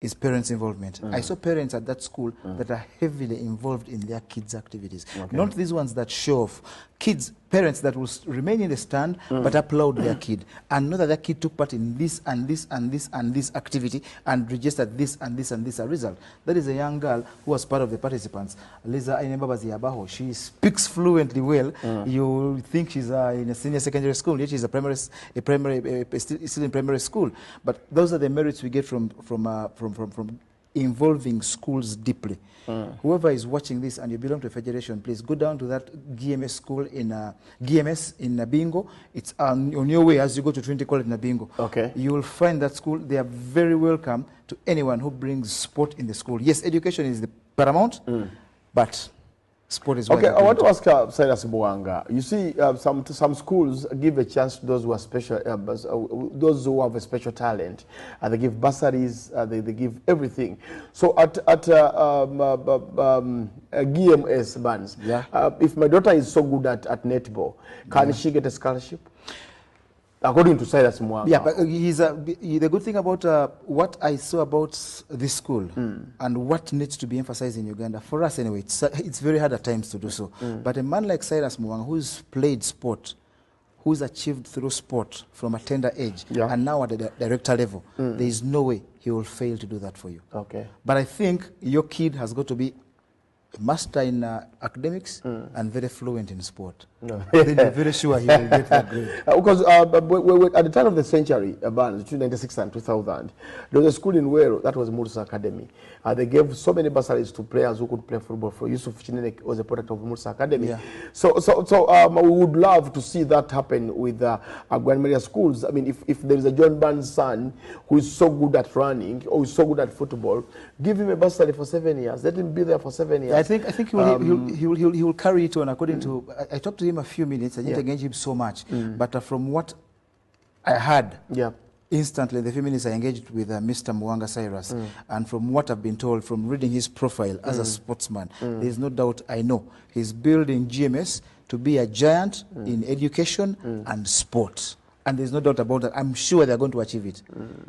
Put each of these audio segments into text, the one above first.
is parents' involvement. I saw parents at that school that are heavily involved in their kids' activities. Not these ones that show off. Kids, parents that will remain in the stand but applaud their kid and know that their kid took part in this and this and this and this activity and registered this and this and this a result. That is a young girl who was part of the participants. Liza Ainembabazi Abaho. She speaks fluently well. You think she's in a senior secondary school, yet she's still in primary school. But those are the merits we get from involving schools deeply. Whoever is watching this and you belong to a federation, please go down to that GMS school in GMS in Nabingo. It's on your way as you go to Trinity College in Nabingo. Okay. You will find that school. They are very welcome to anyone who brings sport in the school. Yes, education is the paramount, but sport is okay. I want to ask Silas Mwanga. You see, some schools give a chance to those who are special, those who have a special talent. They give bursaries. They give everything. So at GMS bands, if my daughter is so good at netball, can she get a scholarship? According to Silas Mwanga. Yeah, but the good thing about what I saw about this school and what needs to be emphasized in Uganda, for us anyway, it's very hard at times to do so. But a man like Silas Mwanga, who's played sport, who's achieved through sport from a tender age, and now at the director level, there is no way he will fail to do that for you. Okay. But I think your kid has got to be a master in academics and very fluent in sport. Then you're very sure he will get that grade. Because at the turn of the century, between 1996 and 2000, there was a school in Wero that was Mursa Academy. They gave so many bursaries to players who could play football. For Yusuf Chinene was a product of Mursa Academy. Yeah. So we would love to see that happen with Grand Maria schools. I mean, if there is a John Barnes' son who is so good at running or is so good at football, give him a bursary for 7 years. Let him be there for 7 years. I think he will carry it on according to. I talked to him a few minutes. I didn't engage him so much, but from what I heard, instantly the few minutes I engaged with Mr. Mwanga Cyrus, and from what I've been told from reading his profile as a sportsman, there is no doubt. I know he's building GMS to be a giant in education and sport, and there's no doubt about that. I'm sure they're going to achieve it.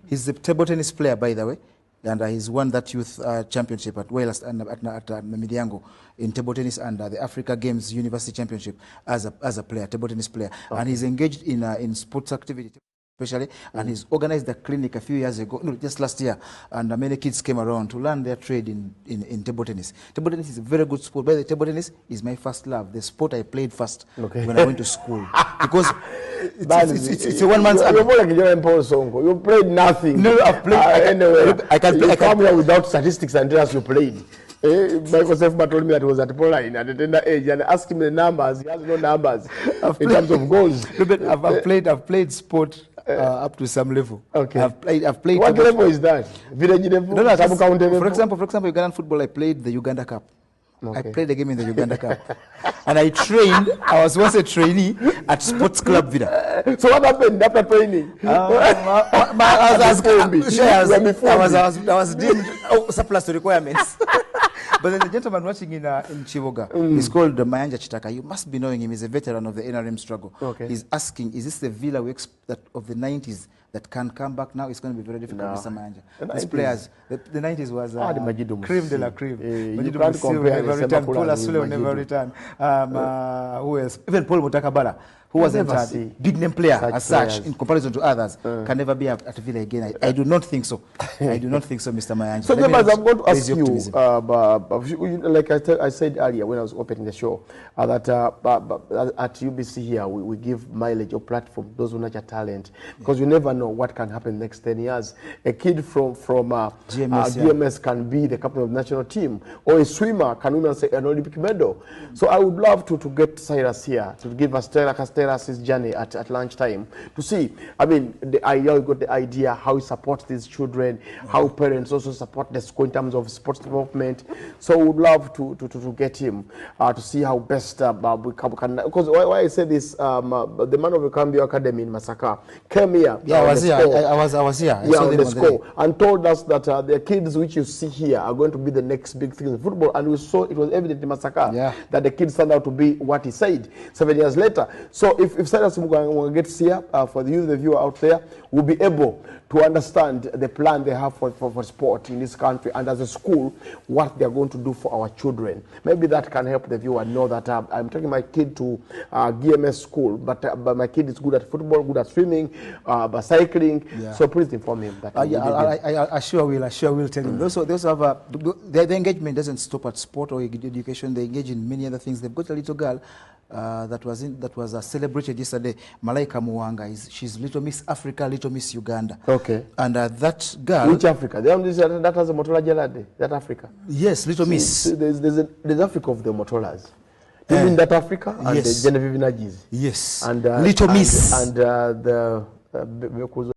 He's a table tennis player, by the way. And he's won that youth championship at Wales and at Midiango in table tennis and the Africa Games University Championship as a player, table tennis player. And he's engaged in sports activity, especially, and he's organized a clinic a few years ago, no, just last year, and many kids came around to learn their trade in table tennis. Table tennis is a very good sport. By the way, table tennis is my first love, the sport I played first when I went to school. Because it's a one-man's... You're more like John Paul Sonko. You played nothing. No, I've played... anyway, I come here without statistics and tell us you played. Michael Sefma told me that he was at Pauline at a tender age, and I asked him the numbers. He has no numbers in terms of goals. I've played sport up to some level. Okay. I've played. What level is that? Village level? No, for example, Ugandan football, I played the Uganda Cup. Okay. I played a game in the Uganda Cup. And I trained, I was once a trainee at Sports Club Vida. So what happened after training? I was deemed surplus to requirements. But then the gentleman watching in Chivoga, he's called Mayanja Chitaka. You must be knowing him. He's a veteran of the NRM struggle. Okay. He's asking, is this the Villa that of the 90s that can come back now? It's going to be very difficult, Mr. Mayanja. These players, the 90s was cream de la cream. You can't compare. Paul Asule will never return. Who else? Even Paul Mutakabala, who wasn't a big name player as such in comparison to others, can never be at Villa again. I do not think so. I do not think so, Mr. Mayanja. So, I'm going to ask you, like I said earlier when I was opening the show, that at UBC here, we give mileage or platform those who nurture talent, because you never know what can happen next 10 years. A kid from GMS can be the captain of the national team, or a swimmer can win an Olympic medal. So I would love to get Cyrus here to give us Cyrus's journey at lunchtime to see. I mean, we got the idea how he supports these children, how parents also support the school in terms of sports development. So we would love to get him to see how best we can. Because why I say this, the man of the Cambio Academy in Masaka came here. Yeah, I was here. I was here. Yeah, on the score, and told us that the kids which you see here are going to be the next big thing in football. And we saw it was evident in Masaka that the kids turned out to be what he said 7 years later. So if Cyrus Mwanga gets here, for the youth, the viewer out there, will be able to understand the plan they have for sport in this country, and as a school, what they are going to do for our children. Maybe that can help the viewer know that I'm taking my kid to GMS school, but my kid is good at football, good at swimming, but cycling. Yeah. So please inform him that. I sure will tell him. They also have the engagement doesn't stop at sport or education. They engage in many other things. They've got a little girl that was celebrated yesterday. Malaika Muwanga she's Little Miss Africa, Little Miss Uganda. Okay. And that girl. Which Africa? That has a Motola Jalade. That Africa. Yes, Little Miss. There's Africa of the Motolas. You mean that Africa and yes. The Genevieve Najis? Yes. And Little Miss and the